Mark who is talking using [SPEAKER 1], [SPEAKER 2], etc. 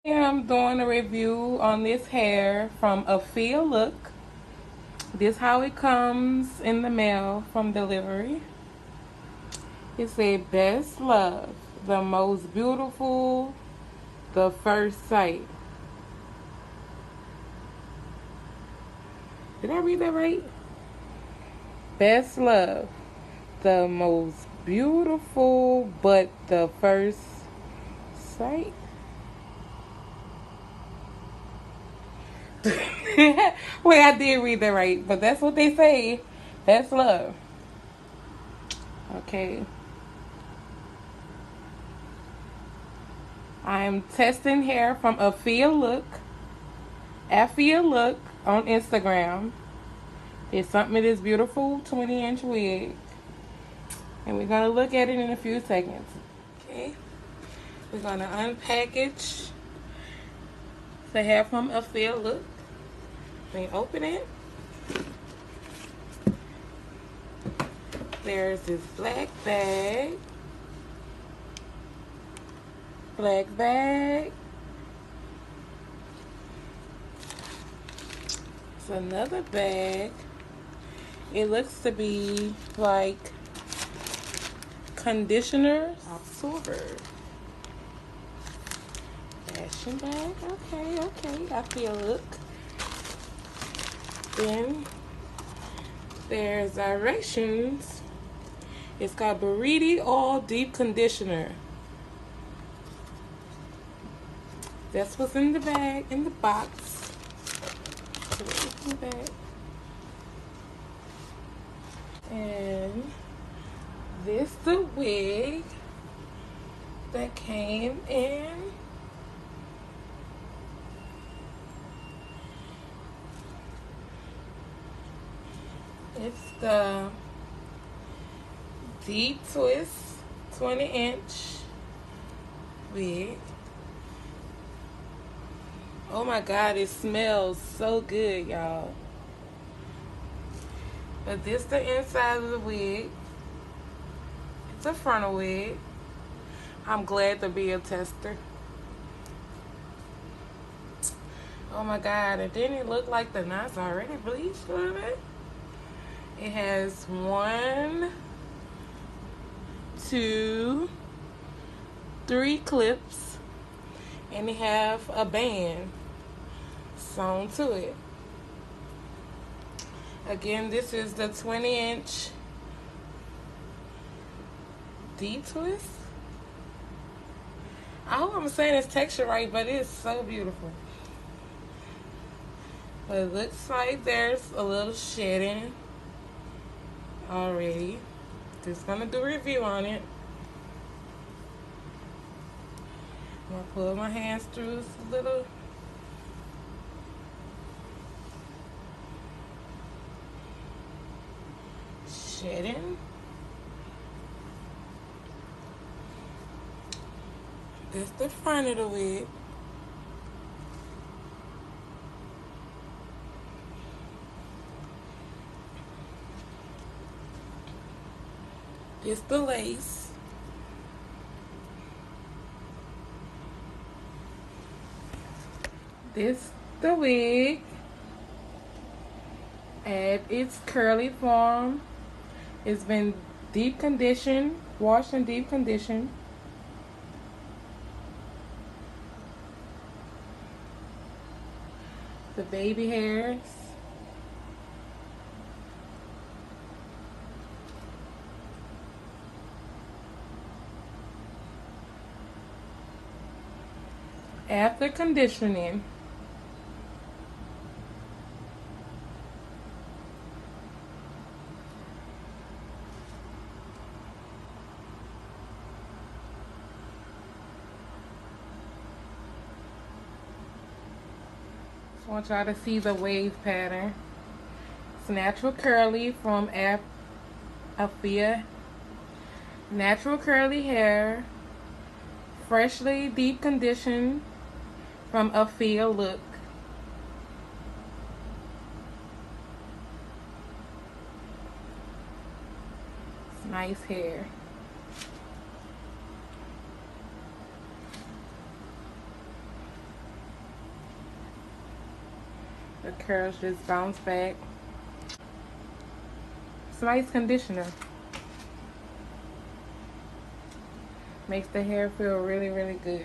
[SPEAKER 1] I'm doing a review on this hair from Afialook. This how it comes in the mail from delivery. It said best love, the most beautiful, the first sight. Did I read that right? Best love, the most beautiful, but the first sight. Wait, I did read that right, but that's what they say. That's love. Okay. I'm testing hair from Afialook on Instagram. It's something this beautiful 20-inch wig. And we're going to look at it in a few seconds. Okay. We're going to unpackage the hair from Afialook. Let me open it. There's this black bag. It's another bag. It looks to be like conditioner absorber. Fashion bag. Okay. Afialook. Then there's directions. It's got Burmese All Deep Conditioner. That's what's in the bag, in the box. In the bag. And this the wig that came in. It's the deep twist 20-inch wig. Oh my God, it smells so good, y'all. But this the inside of the wig. It's a frontal wig. I'm glad to be a tester. Oh my God, and didn't it look like the knots already bleached a little bit? It has 1, 2, 3 clips, and it have a band sewn to it. Again, this is the 20-inch deep twist. I hope I'm saying this texture right, but it's so beautiful. But it looks like there's a little shedding already. Just gonna do a review on it. I'm gonna pull my hands through this little shedding. This the front of the wig. It's the lace. This the wig at its curly form. It's been deep conditioned, washed and deep conditioned. The baby hairs. After conditioning, I want y'all to see the wave pattern. It's natural curly from Afia. Natural curly hair, freshly deep conditioned from Afialook. It's nice hair. The curls just bounce back. Slice conditioner. Makes the hair feel really, really good.